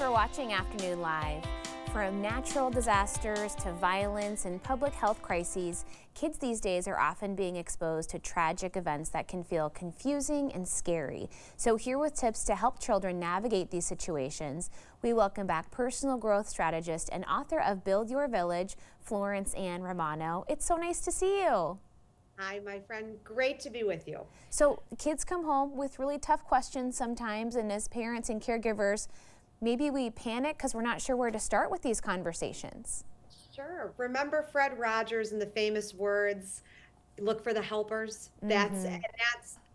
for watching Afternoon Live. From natural disasters to violence and public health crises, kids these days are often being exposed to tragic events that can feel confusing and scary. So here with tips to help children navigate these situations, we welcome back personal growth strategist and author of Build Your Village, Florence Ann Romano. It's so nice to see you. Hi, my friend. Great to be with you. So kids come home with really tough questions sometimes, and as parents and caregivers, maybe we panic because we're not sure where to start with these conversations. Sure. Remember Fred Rogers and the famous words, look for the helpers? That's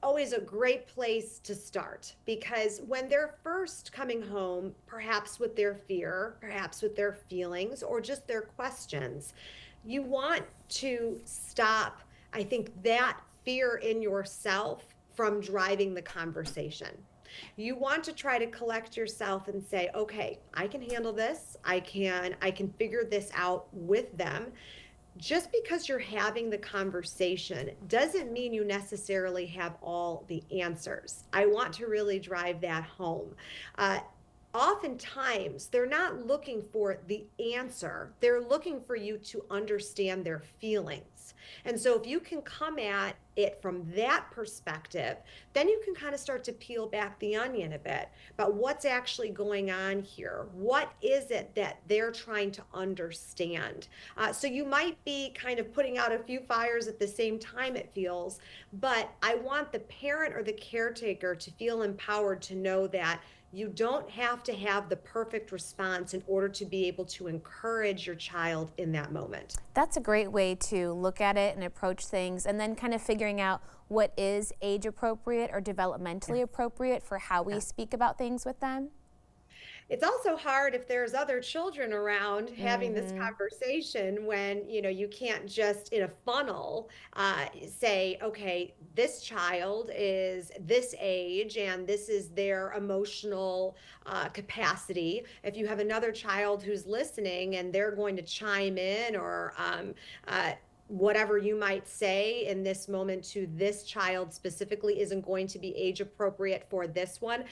always a great place to start, because when they're first coming home, perhaps with their fear, perhaps with their feelings, or just their questions, you want to stop, I think, that fear in yourself from driving the conversation. You want to try to collect yourself and say, okay, I can handle this. I can figure this out with them. Just because you're having the conversation doesn't mean you necessarily have all the answers. I want to really drive that home. Oftentimes, they're not looking for the answer. They're looking for you to understand their feelings. And so if you can come at it from that perspective, then you can kind of start to peel back the onion a bit about what's actually going on here. What is it that they're trying to understand? So you might be kind of putting out a few fires at the same time, it feels, but I want the parent or the caretaker to feel empowered to know that you don't have to have the perfect response in order to be able to encourage your child in that moment. That's a great way to look at it and approach things, and then kind of figuring out what is age appropriate or developmentally appropriate for how we speak about things with them. It's also hard if there's other children around having this conversation when, you can't just in a funnel say, okay, this child is this age and this is their emotional capacity. If you have another child who's listening and they're going to chime in or whatever you might say in this moment to this child specifically isn't going to be age appropriate for this one.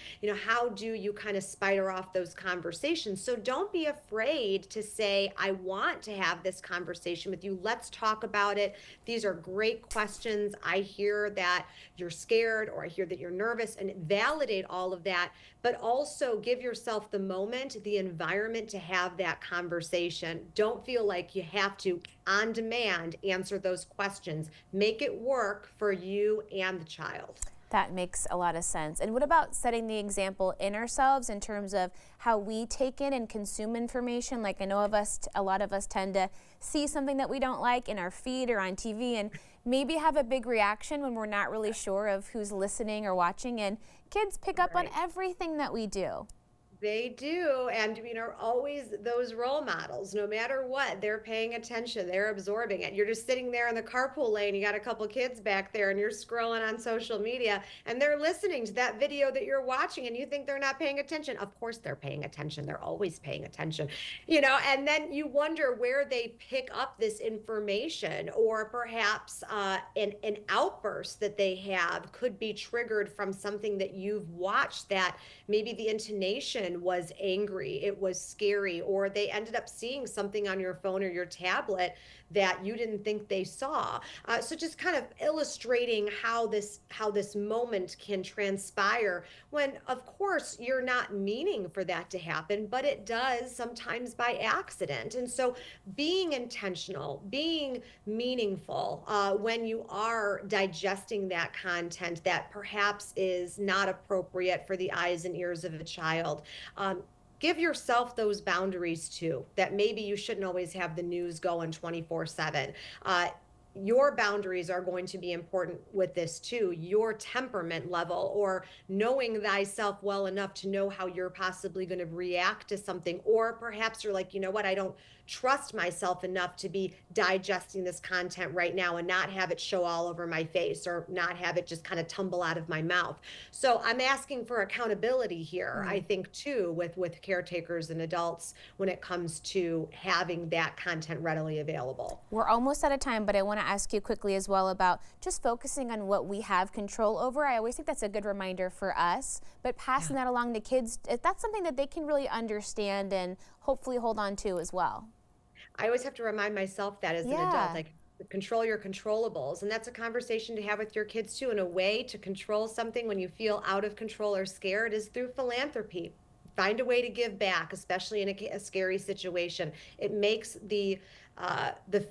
How do you kind of spider off those conversations? So don't be afraid to say, I want to have this conversation with you. Let's talk about it. These are great questions. I hear that you're scared, or I hear that you're nervous, and validate all of that, but also give yourself the moment, the environment to have that conversation. Don't feel like you have to, on demand, answer those questions. Make it work for you and the child. That makes a lot of sense. And what about setting the example in ourselves in terms of how we take in and consume information? Like, I know a lot of us tend to see something that we don't like in our feed or on TV and maybe have a big reaction when we're not really sure of who's listening or watching. And kids pick up on everything that we do. They do, and always those role models. No matter what, they're paying attention, they're absorbing it. You're just sitting there in the carpool lane, you got a couple kids back there, and you're scrolling on social media, and they're listening to that video that you're watching, and you think they're not paying attention. Of course they're paying attention. They're always paying attention, and then you wonder where they pick up this information, or perhaps an outburst that they have could be triggered from something that you've watched, that maybe the intonation was angry, it was scary, or they ended up seeing something on your phone or your tablet that you didn't think they saw. So just kind of illustrating how this moment can transpire when, of course, you're not meaning for that to happen, but it does sometimes by accident. And so being intentional, being meaningful when you are digesting that content that perhaps is not appropriate for the eyes and ears of a child. Give yourself those boundaries too, that maybe you shouldn't always have the news going 24/7. Your boundaries are going to be important with this too. Your temperament level, or knowing thyself well enough to know how you're possibly going to react to something. Or perhaps you're like, you know what, I don't trust myself enough to be digesting this content right now and not have it show all over my face, or not have it just kind of tumble out of my mouth. So I'm asking for accountability here, I think, too, with caretakers and adults when it comes to having that content readily available. We're almost out of time, but I want to ask you quickly as well about just focusing on what we have control over. I always think that's a good reminder for us, but passing that along to kids, that's something that they can really understand and hopefully hold on to as well. I always have to remind myself that as an adult, Yeah. like control your controllables. And that's a conversation to have with your kids too. And a way to control something when you feel out of control or scared is through philanthropy. Find a way to give back, especially in a scary situation. It makes the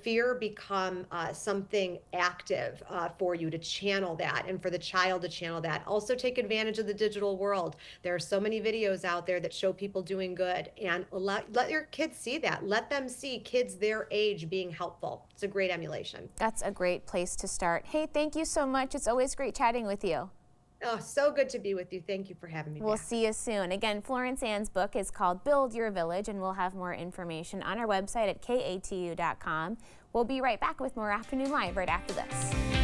fear become something active for you to channel that, and for the child to channel that. Also, take advantage of the digital world. There are so many videos out there that show people doing good, and let your kids see that. Let them see kids their age being helpful. It's a great emulation. That's a great place to start. Hey, thank you so much. It's always great chatting with you. Oh, so good to be with you. Thank you for having me We'll back. see you soon. Again, Florence Ann's book is called Build Your Village, and we'll have more information on our website at katu.com. We'll be right back with more Afternoon Live right after this.